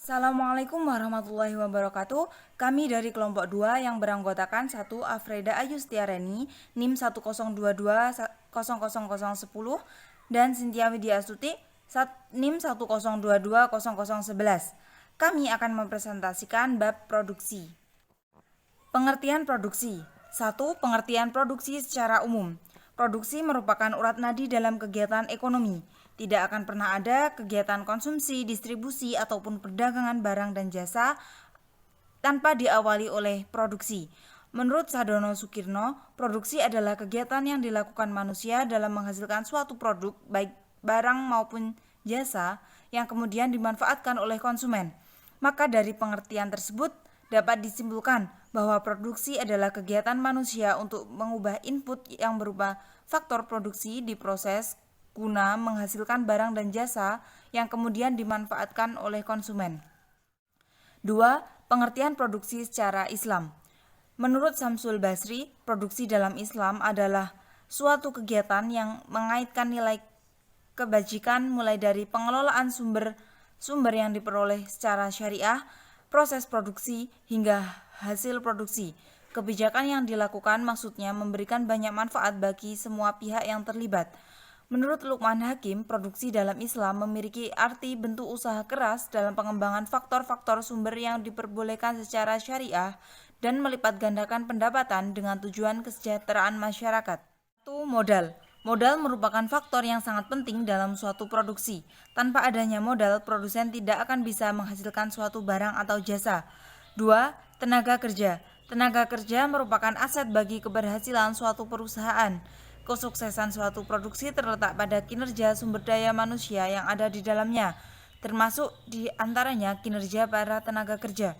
Assalamualaikum warahmatullahi wabarakatuh. Kami dari kelompok 2 yang beranggotakan 1 Afrida Ayustiareni, NIM 102200010 dan Cynthia Widya Astuti, NIM 102200011. Kami akan mempresentasikan bab produksi. Pengertian produksi. 1. Pengertian produksi secara umum. Produksi merupakan urat nadi dalam kegiatan ekonomi. Tidak akan pernah ada kegiatan konsumsi, distribusi, ataupun perdagangan barang dan jasa tanpa diawali oleh produksi. Menurut Sadono Sukirno, produksi adalah kegiatan yang dilakukan manusia dalam menghasilkan suatu produk, baik barang maupun jasa, yang kemudian dimanfaatkan oleh konsumen. Maka dari pengertian tersebut, dapat disimpulkan bahwa produksi adalah kegiatan manusia untuk mengubah input yang berupa faktor produksi di proses guna menghasilkan barang dan jasa yang kemudian dimanfaatkan oleh konsumen. 2. Pengertian produksi secara Islam. Menurut Samsul Basri, produksi dalam Islam adalah suatu kegiatan yang mengaitkan nilai kebajikan mulai dari pengelolaan sumber yang diperoleh secara syariah, proses produksi, hingga hasil produksi. Kebijakan yang dilakukan maksudnya memberikan banyak manfaat bagi semua pihak yang terlibat. Menurut Luqman Hakim, produksi dalam Islam memiliki arti bentuk usaha keras dalam pengembangan faktor-faktor sumber yang diperbolehkan secara syariah dan melipat gandakan pendapatan dengan tujuan kesejahteraan masyarakat. 1. Modal. Modal merupakan faktor yang sangat penting dalam suatu produksi. Tanpa adanya modal, produsen tidak akan bisa menghasilkan suatu barang atau jasa. 2. Tenaga kerja. Tenaga kerja merupakan aset bagi keberhasilan suatu perusahaan. Kesuksesan suatu produksi terletak pada kinerja sumber daya manusia yang ada di dalamnya, termasuk di antaranya kinerja para tenaga kerja.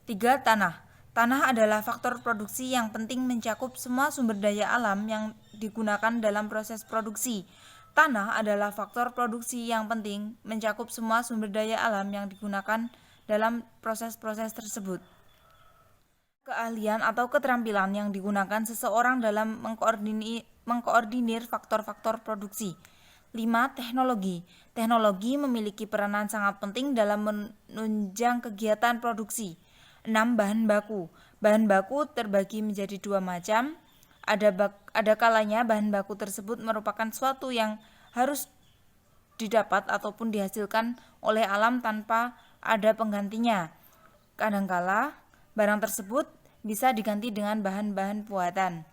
3. Tanah. Tanah adalah faktor produksi yang penting mencakup semua sumber daya alam yang digunakan dalam proses produksi. Tanah adalah faktor produksi yang penting mencakup semua sumber daya alam yang digunakan dalam proses-proses tersebut. Keahlian atau keterampilan yang digunakan seseorang dalam mengkoordinir faktor-faktor produksi. 5. Teknologi. Teknologi memiliki peranan sangat penting dalam menunjang kegiatan produksi. 6. Bahan baku. Bahan baku terbagi menjadi dua macam. Ada kalanya bahan baku tersebut merupakan suatu yang harus didapat ataupun dihasilkan oleh alam tanpa ada penggantinya. Kadangkala barang tersebut bisa diganti dengan bahan-bahan buatan.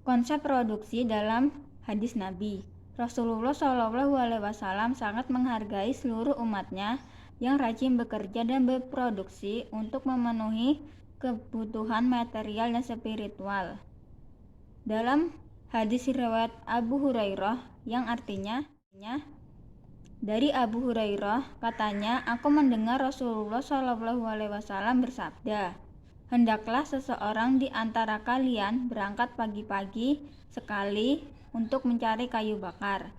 Konsep produksi dalam hadis Nabi. Rasulullah SAW sangat menghargai seluruh umatnya yang rajin bekerja dan berproduksi untuk memenuhi kebutuhan material dan spiritual. Dalam hadis riwayat Abu Hurairah yang artinya, dari Abu Hurairah katanya, aku mendengar Rasulullah SAW bersabda, hendaklah seseorang di antara kalian berangkat pagi-pagi sekali untuk mencari kayu bakar,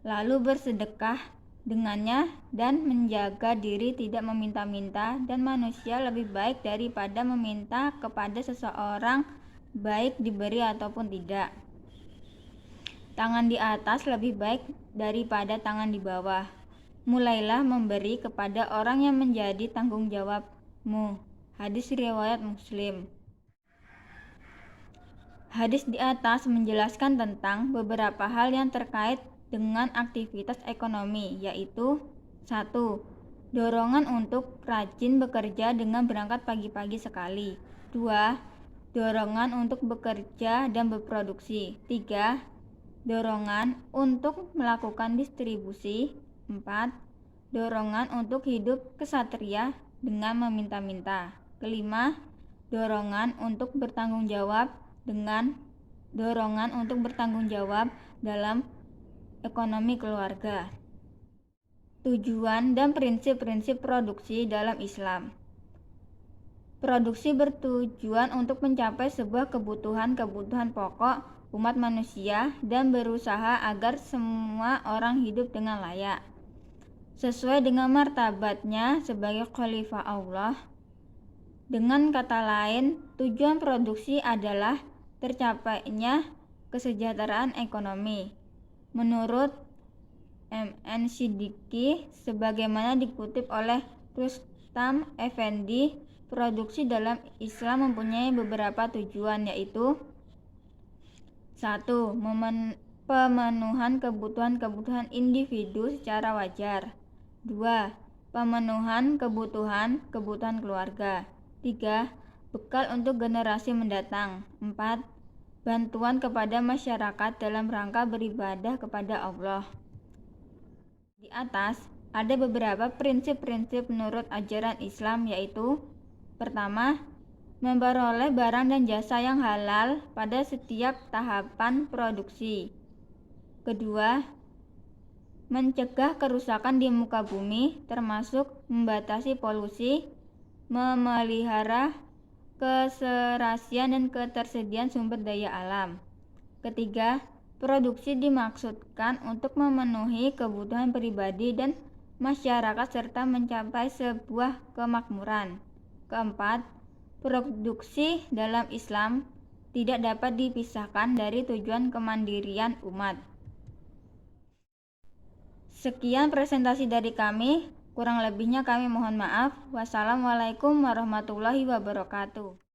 lalu bersedekah dengannya dan menjaga diri tidak meminta-minta, dan manusia lebih baik daripada meminta kepada seseorang, baik diberi ataupun tidak. Tangan di atas lebih baik daripada tangan di bawah. Mulailah memberi kepada orang yang menjadi tanggung jawabmu. Hadis riwayat Muslim. Hadis di atas menjelaskan tentang beberapa hal yang terkait dengan aktivitas ekonomi, yaitu 1. Dorongan untuk rajin bekerja dengan berangkat pagi-pagi sekali. 2. Dorongan untuk bekerja dan berproduksi. 3. Dorongan untuk melakukan distribusi. 4. Dorongan untuk hidup kesatria dengan meminta-minta. 5. Dorongan untuk bertanggung jawab dalam ekonomi keluarga. Tujuan dan prinsip-prinsip produksi dalam Islam. Produksi bertujuan untuk mencapai sebuah kebutuhan pokok umat manusia dan berusaha agar semua orang hidup dengan layak, sesuai dengan martabatnya sebagai khalifah Allah. Dengan kata lain, tujuan produksi adalah tercapainya kesejahteraan ekonomi. Menurut M.N. Siddiqui sebagaimana dikutip oleh Rustam Effendi. Produksi dalam Islam mempunyai beberapa tujuan, yaitu 1. Pemenuhan kebutuhan individu secara wajar. 2. Pemenuhan kebutuhan keluarga. 3. Bekal untuk generasi mendatang. 4. Bantuan kepada masyarakat dalam rangka beribadah kepada Allah. Di atas ada beberapa prinsip-prinsip menurut ajaran Islam, yaitu: pertama, memperoleh barang dan jasa yang halal pada setiap tahapan produksi. Kedua, mencegah kerusakan di muka bumi, termasuk membatasi polusi, memelihara keserasian dan ketersediaan sumber daya alam. Ketiga, produksi dimaksudkan untuk memenuhi kebutuhan pribadi dan masyarakat serta mencapai sebuah kemakmuran. Keempat, produksi dalam Islam tidak dapat dipisahkan dari tujuan kemandirian umat. Sekian presentasi dari kami, kurang lebihnya kami mohon maaf. Wassalamualaikum warahmatullahi wabarakatuh.